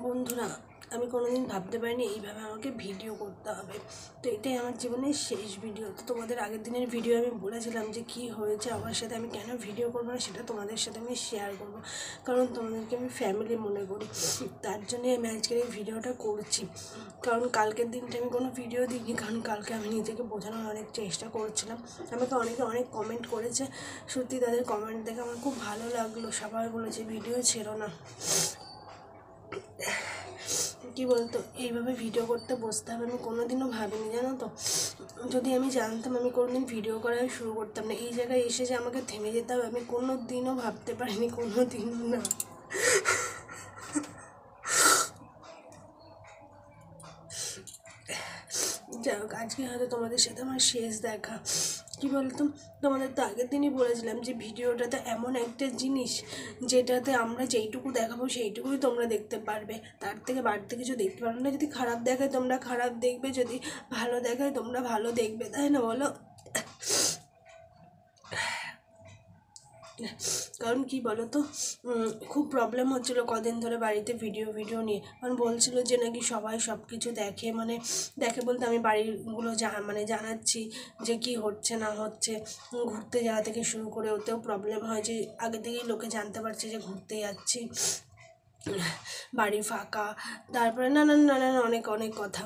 বন্ধুরা, আমি কোনোদিন ভাবতে পারিনি এইভাবে আমাকে ভিডিও করতে হবে। তো এটাই আমার জীবনের শেষ ভিডিও। তো তোমাদের আগের দিনের ভিডিও আমি বলেছিলাম যে কী হয়েছে আমার সাথে, আমি কেন ভিডিও করবো না সেটা তোমাদের সাথে আমি শেয়ার করব, কারণ তোমাদেরকে আমি ফ্যামিলি মনে করি। তার জন্যই আমি আজকের এই ভিডিওটা করছি। কারণ কালকের দিনটা আমি কোনো ভিডিও দিইনি, কারণ কালকে আমি নিজেকে বোঝানোর অনেক চেষ্টা করছিলাম। আমাকে অনেকে অনেক কমেন্ট করেছে, সত্যি তাদের কমেন্ট দেখে আমার খুব ভালো লাগলো। সবাই বলেছে ভিডিও ছেড়ো না। কী বলতো, এইভাবে ভিডিও করতে বসতে হবে আমি কোনোদিনও ভাবিনি, জানো তো। যদি আমি জানতাম আমি কোনোদিন ভিডিও করা শুরু করতাম না। এই জায়গায় এসে যে আমাকে থেমে যেতে হবে আমি কোনো দিনও ভাবতে পারিনি, কোনো দিনও না। যাই হোক, আজকে হয়তো তোমাদের সাথে আমার শেষ দেখা। কী বলতো, তোমাদের তো আগের দিনই বলেছিলাম যে ভিডিওটা তো এমন একটা জিনিস যেটাতে আমরা যেইটুকু দেখাবো সেইটুকুই তোমরা দেখতে পারবে, তার থেকে বাড়তি কিছু দেখতে পারবে না। যদি খারাপ দেখায় তোমরা খারাপ দেখবে, যদি ভালো দেখায় তোমরা ভালো দেখবে, তাই না বলো? কারণ কি বলো তো, খুব প্রবলেম হচ্ছিলো কদিন ধরে বাড়িতে ভিডিও নিয়ে। কারণ বলছিলো যে নাকি সবাই সব কিছু দেখে, মানে দেখে বলতে আমি বাড়িগুলো জানাচ্ছি যে কি হচ্ছে না হচ্ছে। ঘুরতে যাওয়া থেকে শুরু করে ওতেও প্রবলেম হয় যে আগে থেকেই লোকে জানতে পারছে যে ঘুরতে যাচ্ছি, বাড়ি ফাঁকা, তারপরে নানান অনেক অনেক কথা।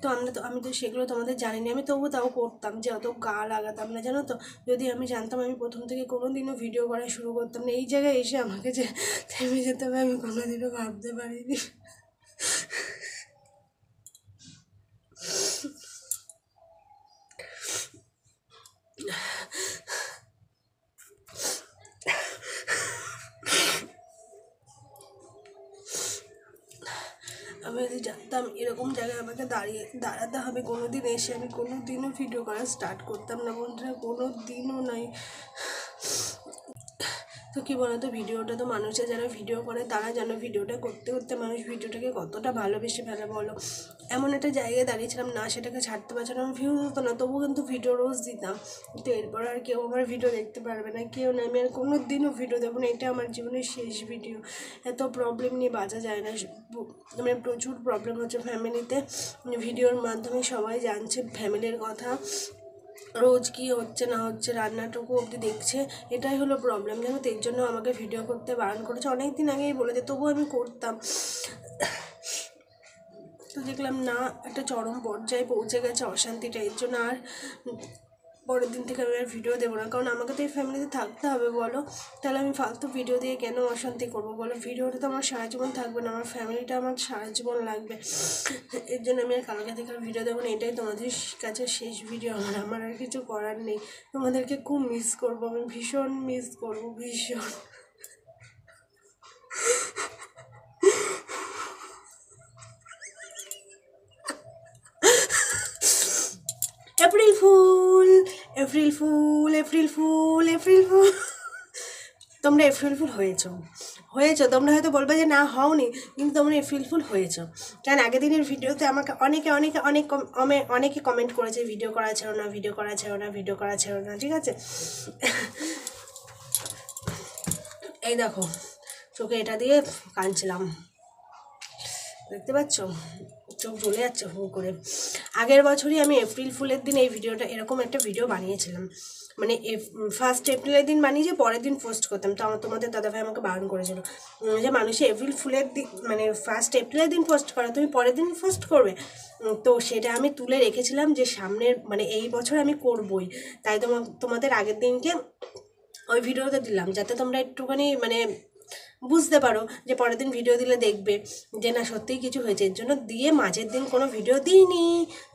তো আমি তো সেগুলো তোমাদের জানিনি, আমি তবুও তাও করতাম যে অত গা লাগাতাম না, জানো তো। যদি আমি জানতাম আমি প্রথম থেকে কোনো দিনও ভিডিও করা শুরু করতাম না। এই জায়গায় এসে আমাকে যে থেমে যেতে হবে আমি কোনো দিনও ভাবতে পারিনি। আমি যদি জানতাম এরকম জায়গায় আমাকে দাঁড়াতে হবে কোনো দিন, এসে আমি কোনো দিনও ভিডিও করা স্টার্ট করতাম না বন্ধুরা, কোনো দিনও নয়। তো কী বলতো, ভিডিওটা তো মানুষের যারা ভিডিও করে তারা জানো ভিডিওটা করতে করতে মানুষ ভিডিওটাকে কতটা ভালোবেসে ফেলে বলো। এমন একটা জায়গায় দাঁড়িয়েছিলাম না সেটাকে ছাড়তে পারছিলাম, ভিউজ হতো না, তবুও কিন্তু ভিডিও রোজ দিতাম। কিন্তু এরপর আর কেউ আমার ভিডিও দেখতে পারবে না, কেউ না। আমি আর কোনো দিনও ভিডিও দেবো না, এটা আমার জীবনের শেষ ভিডিও। এত প্রবলেম নিয়ে বাঁচা যায় না, মানে প্রচুর প্রবলেম হচ্ছে ফ্যামিলিতে। ভিডিওর মাধ্যমে সবাই জানছে ফ্যামিলির কথা, রোজ কী হচ্ছে না হচ্ছে, রান্নাটুকু অবধি দেখছে। এটাই হলো প্রবলেম, জানো তো। এর জন্য আমাকে ভিডিও করতে বারণ করেছে, অনেক দিন আগেই বলেছে, তবুও আমি করতাম। তো দেখলাম না, একটা চরম পর্যায়ে পৌঁছে গেছে অশান্তিটা। এর জন্য আর পরের দিন থেকে আমি আর ভিডিও দেবো না, কারণ আমাকে তো এই ফ্যামিলিতে থাকতে হবে বলো। তাহলে আমি ফালতু ভিডিও দিয়ে কেন অশান্তি করবো বলো। ভিডিওটা তো আমার সারা জীবন থাকবে না, আমার ফ্যামিলিটা আমার সারা জীবন লাগবে। এর জন্য আমি আর কালকে থেকে আর ভিডিও দেবো না, এটাই তোমাদের কাছে শেষ ভিডিও আমার আর কিছু করার নেই। তোমাদেরকে খুব মিস করবো, আমি ভীষণ মিস করবো, ভীষণ। April fool, April fool, April fool, April fool. তোমরা এপ্রিল ফুল হয়েছো, তোমরা হয়তো বলবে যে না হওনি, কিন্তু তোমরা এপ্রিল ফুল হয়েছো। কারণ আগের দিনের ভিডিওতে আমাকে অনেকে কমেন্ট করেছে ভিডিও করা ছিল না, ভিডিও করা ছিল না, ভিডিও করা ছিল না, ঠিক আছে। এই দেখো, চোখে এটা দিয়ে কাঁদছিলাম, দেখতে পাচ্ছ, চোখ জ্বলে যাচ্ছে হু করে। আগের বছরই আমি এপ্রিল ফুলের দিন এই ভিডিওটা, এরকম একটা ভিডিও বানিয়েছিলাম, মানে ফার্স্ট এপ্রিলের দিন বানিয়ে যে পরের দিন পোস্ট করতাম। তো তোমাদের দাদাভাই আমাকে বারণ করেছিল যে মানুষে এপ্রিল ফুলের দিন, মানে ফার্স্ট এপ্রিলের দিন পোস্ট করা, তুমি পরের দিন পোস্ট করবে। তো সেটা আমি তুলে রেখেছিলাম যে সামনের, মানে এই বছর আমি করবই। তাই তোমাদের আগের দিনকে ওই ভিডিওতে দিলাম, যাতে তোমরা একটুখানি মানে বুঝতে পারো যে পরের দিন ভিডিও দিলে দেখবে যে না সত্যিই কিছু হয়েছে। এর জন্য দিয়ে মাঝের দিন কোনো ভিডিও দিইনি।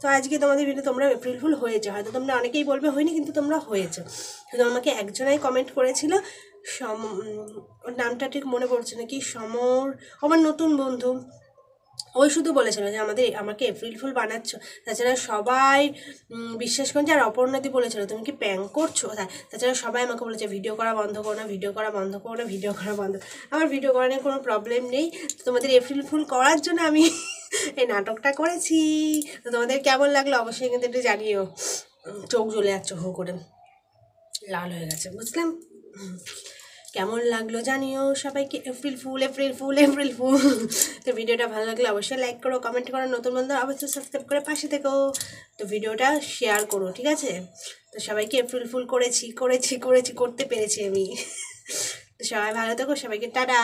তো আজকে তোমাদের ভিডিও, তোমরা এপ্রিল ফুল হয়েছে, হয়তো তোমরা অনেকেই বলবে হয়নি, কিন্তু তোমরা হয়েছে। শুধু আমাকে একজনাই কমেন্ট করেছিল, ওর নামটা ঠিক মনে পড়ছে না, কি সমর, আমার নতুন বন্ধু, ওই শুধু বলেছিল যে আমাকে এপ্রিল ফুল বানাচ্ছ। তাছাড়া সবাই বিশ্বাস করছে। আর অপর্ণাদি বলেছিল তুমি কি প্র্যাঙ্ক করছো। তাছাড়া সবাই আমাকে বলেছে ভিডিও করা বন্ধ করো না, ভিডিও করা বন্ধ করো না, ভিডিও করা বন্ধ। আমার ভিডিও করা নিয়ে কোনো প্রবলেম নেই, তোমাদের এপ্রিল ফুল করার জন্য আমি এই নাটকটা করেছি। তো তোমাদের কেমন লাগলো অবশ্যই কিন্তু একটু জানিও। চোখ জ্বলে যাচ্ছে হো করে, লাল হয়ে গেছে, বুঝলাম। কেমন লাগলো জানিও সবাইকে। April fool April fool April fool. তো ভিডিওটা ভালো লাগলে অবশ্যই লাইক করো, কমেন্ট করো, নতুন বন্ধু অবশ্যই সাবস্ক্রাইব করে পাশে থেকো। তো ভিডিওটা শেয়ার করো, ঠিক আছে? তো সবাইকে এপ্রিল ফুল করেছি করেছি করেছি করতে পেরেছি আমি। তো সবাই ভালো থেকো, সবাইকে টাটা।